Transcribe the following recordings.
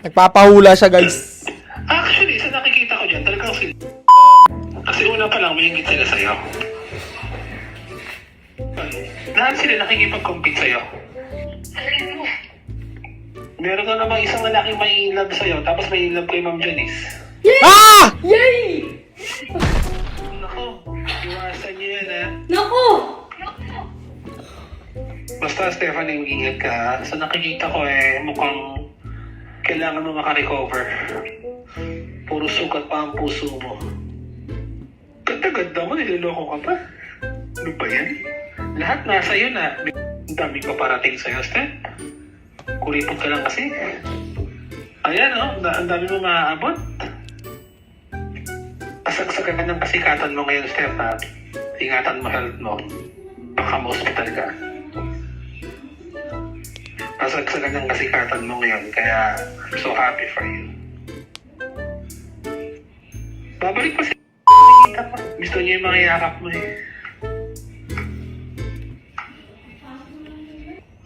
Nagpapahula siya, guys. Actually, sa nakikita ko dyan, talagang sila. Kasi una pa lang, may hingit sila sa'yo. Lahat sila nakikipag-compete sa'yo. Meron na namang isang lalaking may in love sa'yo, tapos may in love kay Ma'am Janice. Yay! Ah! Yay! Nako, iwasan niyo yan, ha? Naku! Basta, Stephanie, ingat ka, ha? Sa nakikita ko, mukhang kailangan mo makarecover. Puro sukat pa ang puso mo. Ganda-ganda mo, niloloko ka pa. Ano ba yan? Lahat nasa iyo na. Ang dami pa parating sa'yo, Steph. Kuripot ka lang kasi. Ayan, ang dami mo maaabot. Pasagsagan ka ng kasikatan mo ngayon, Steph, ha? Ingatan mo health mo. Baka ma-hospital ka. Pasagsagan ng kasikatan mo ngayon, kaya I'm so happy for you. Babalik pa si gusto niya yung mga yakap mo eh.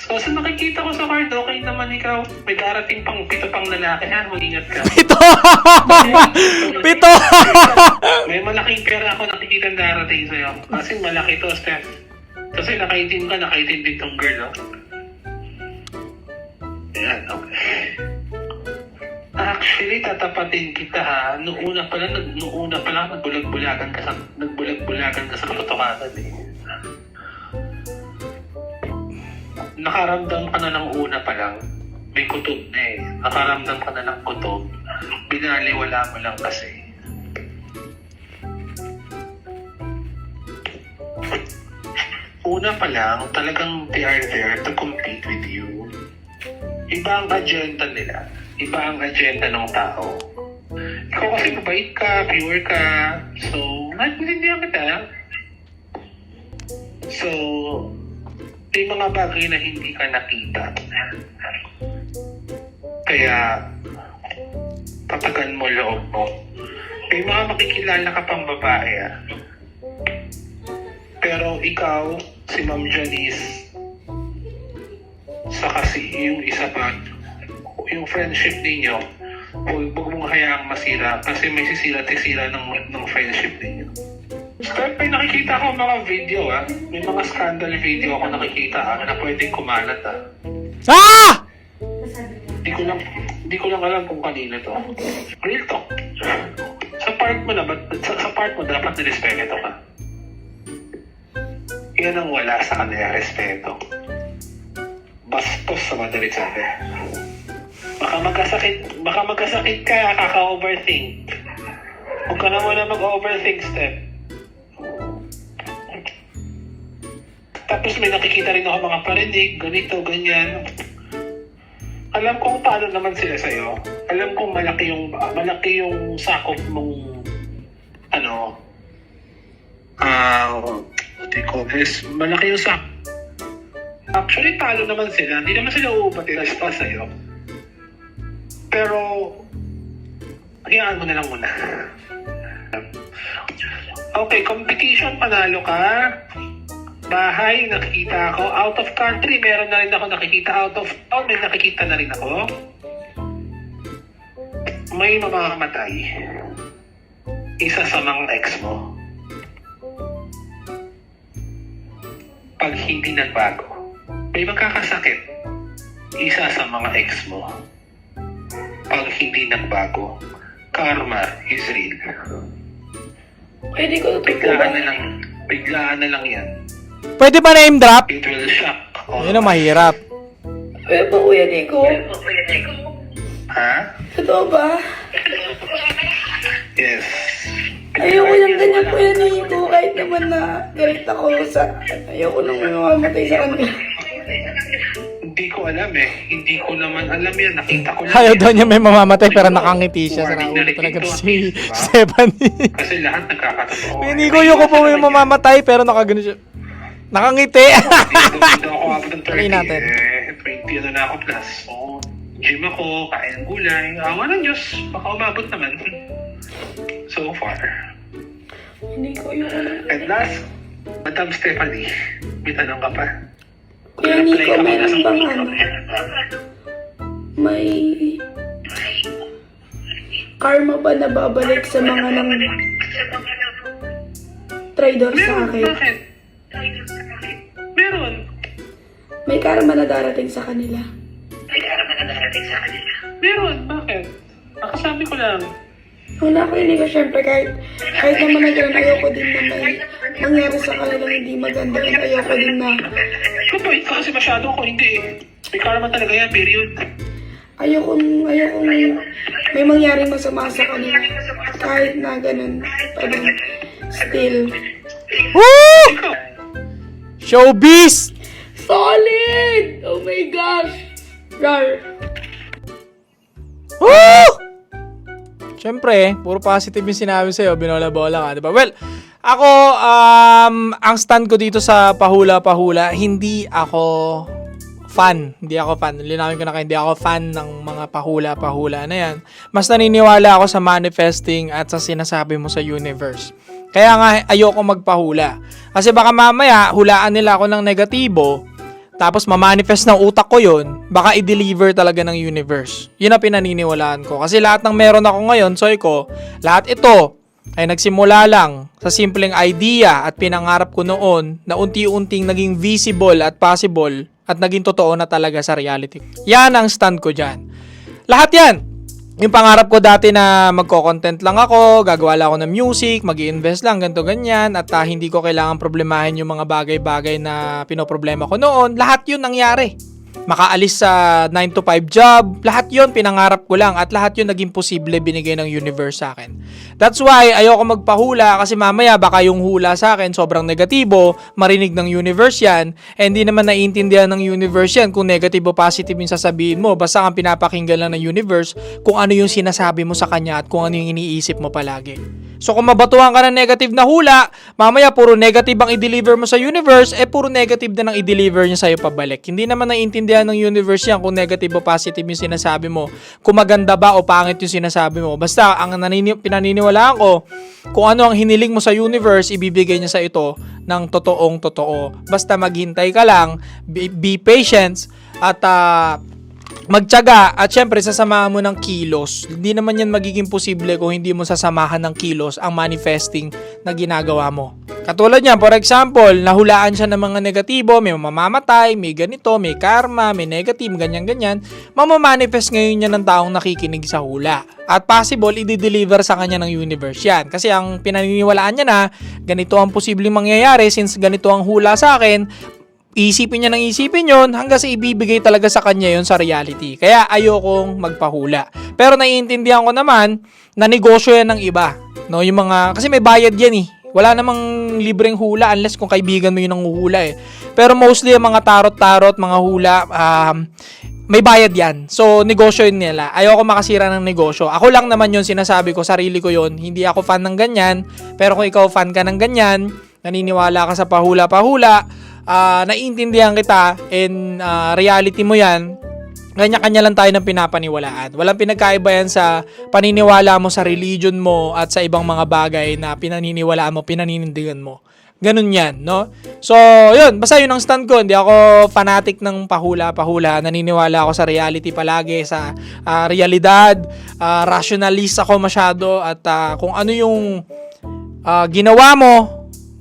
So, sa nakikita ko sa card, okay naman ikaw. May darating pang 7 pang lalaki, ha? Mag-ingat ka. Pito! Pito! May malaking pera ako nakikita darating sa'yo. Kasi malaki to, Steph. Kasi nakaitim ka, nakaitim din tong girl, oh. Ayan, okay. Actually, tatapatin kita, ha. Noong una pa lang, nagbulag-bulagan ka sa katotohanan, eh. Nakaramdam ka na ng una pa lang. May kutob na, eh. Nakaramdam ka na ng kutob. Binaliwala mo lang kasi. Una pa lang, talagang they are there to compete with you. Iba ang agenda nila. Iba ang agenda ng tao. Ikaw kasi mabait ka, pure ka. So, naiintindihan kita. So, may mga bagay na hindi ka nakita. Kaya, tatagan mo loob mo. May mga makikilala ka pang babae, ah. Pero ikaw, si Ma'am Janice, saka si yung isa pa, yung friendship ninyo, huwag mong hayaang masira kasi may sisira-tisira ng friendship ninyo. Start may nakikita ko mga video, ah. May mga scandal video ako nakikita, na pwedeng kumalat, ah. Ah! Di ko lang alam kung kanina to. Real talk. Sa part mo dapat nirespeto ka. Yan ang wala sa kanila, respeto. Bastos sa madalit sabi. Baka magkasakit ka, kaka-overthink. Huwag ka na muna mag-overthink, Steph. Tapos may nakikita rin ako mga parinig, ganito, ganyan. Alam kong paano naman sila sa'yo. Alam kong malaki yung sakop mong, malaki yung sakop. Actually, talo naman sila. Hindi naman sila uupatiras pa sa'yo. Pero, hayaan mo na lang muna. Okay, competition, panalo ka. Bahay, nakikita ako. Out of country, meron na rin ako nakikita. Out of town, may nakikita na rin ako. May mamamatay. Isa sa mga ex mo. Pag hindi nagbago. May magkakasakit. Isa sa mga ex mo. Pag hindi nagbago. Karma is real. Pwede ko ito po ba? Biglaan na lang yan. Pwede ba name drop? It will shock. Yun ang mahirap. Pwede ba Kuya Nico? Ha? Totoo ba? Yes. Ayoko lang ganyan Kuya Nico. Kahit naman na galit ako sa... Ayoko nang mamamatay sa kanila. Hindi ko alam eh. Hindi ko naman alam yan. Nakita ko lang. Ayaw daw niya may mamamatay pero nakangiti siya. Sa naulo talaga si Stephanie. Kasi lahat nagkakatotoo. Hindi ko yung po may mamamatay pero nakagano siya. Nakangiti. Dito ako abot ng 30. Tuloy natin. 20 na ako plus. So, gym ako, kain ng gulay. Awa ng Diyos. Baka umabot naman. So far. Hindi ko yung And last, Madam Stephanie, may tanong ka pa? Kuya Nico, meron bang ano? may karma ba na babalik sa mga nang traidor sa akin? Bakit? Meron. May karma na darating sa kanila. Meron. Bakit? Nakasabi ko lang. Wala ko yun ko, syempre kahit naman na gano'n, ayoko din na may mangyari sa kanila hindi maganda. And ayoko din na Kapait ka kasi masyado ako, hindi. May karma talaga yan, period. ayokong may mangyaring masama sa kanila. Kahit na gano'n pa din. Still. Woo! Ikaw. Showbiz! Solid! Oh my gosh! Rar. Woo! Siyempre, puro positive yung sinabi sa'yo, binola-bola ka, di ba? Well, ako, ang stand ko dito sa pahula-pahula, hindi ako fan. Linawin ko na kayo, hindi ako fan ng mga pahula-pahula na yan. Mas naniniwala ako sa manifesting at sa sinasabi mo sa universe. Kaya nga, ayoko magpahula. Kasi baka mamaya, hulaan nila ako ng negatibo, tapos mamanifest ng utak ko yun, baka i-deliver talaga ng universe. Yun ang pinaniniwalaan ko. Kasi lahat ng meron ako ngayon, soy ko, lahat ito ay nagsimula lang sa simpleng idea at pinangarap ko noon na unti-unting naging visible at possible at naging totoo na talaga sa reality. Yan ang stand ko dyan. Lahat yan! Yung pangarap ko dati na magko-content lang ako, gagawa lang ako ng music, mag-i-invest lang, ganito ganyan, at hindi ko kailangan problemahin yung mga bagay-bagay na pinoproblema ko noon. Lahat yun nangyari. Makaalis sa 9 to 5 job, lahat yun pinangarap ko lang at lahat yun naging posible binigay ng universe sa akin. That's why ayoko magpahula kasi mamaya baka yung hula sa akin sobrang negatibo, marinig ng universe yan, hindi naman naiintindihan ng universe yan kung negative o positive yung sasabihin mo. Basta ang pinapakinggan lang ng universe kung ano yung sinasabi mo sa kanya at kung ano yung iniisip mo palagi. So kung mabatuhan ka ng negative na hula, mamaya puro negative ang i-deliver mo sa universe, puro negative na ang i-deliver niya sa'yo pabalik. Hindi naman naiintindihan ng universe yan kung negative o positive yung sinasabi mo, kung maganda ba o pangit yung sinasabi mo. Basta ang pinaniniwalaan ko, kung ano ang hiniling mo sa universe, ibibigay niya sa ito ng totoong totoo. Basta maghintay ka lang, be patient, at magtiyaga, at syempre sasamahan mo ng kilos. Hindi naman yan magiging posible kung hindi mo sasamahan ng kilos ang manifesting na ginagawa mo. Katulad niyan, for example, nahulaan siya ng mga negatibo, may mamamatay, may ganito, may karma, may negative, ganyan-ganyan. Mamamanifest ngayon niya ng taong nakikinig sa hula. At possible, i-deliver sa kanya ng universe yan. Kasi ang pinaniniwalaan niya na, ganito ang posibleng mangyayari since ganito ang hula sa akin, isipin niya ng isipin yon hanggang sa ibibigay talaga sa kanya yon sa reality. Kaya ayokong magpahula. Pero naiintindihan ko naman na negosyo yan ng iba. No, yung mga, kasi may bayad yan eh. Wala namang libreng hula unless kung kaibigan mo yun ang hula eh. Pero mostly yung mga tarot-tarot, mga hula, may bayad yan. So, negosyo yun nila. Ayoko makasira ng negosyo. Ako lang naman yun, sinasabi ko, sarili ko yun. Hindi ako fan ng ganyan. Pero kung ikaw fan ka ng ganyan, naniniwala ka sa pahula-pahula, naiintindihan kita, and reality mo yan, kanya-kanya lang tayo ng pinapaniwalaan. Walang pinagkaiba yan sa paniniwala mo sa religion mo at sa ibang mga bagay na pinaniniwalaan mo, pinaninindigan mo. Ganun yan, no? So, yun. Basta yun ang stand ko. Hindi ako fanatic ng pahula-pahula. Naniniwala ako sa reality palagi, sa realidad. Rationalist ako masyado. At kung ano yung ginawa mo,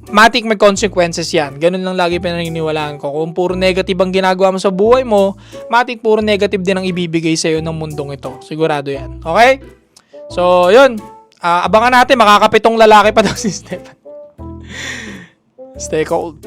matik may consequences yan. Ganun lang lagi pinaniniwalaan ko. Kung puro negative ang ginagawa mo sa buhay mo, matik puro negative din ang ibibigay sa'yo ng mundong ito. Sigurado yan. Okay? So, yun. Abangan natin. Makakapitong lalaki pa daw si Stefan. Stay cold.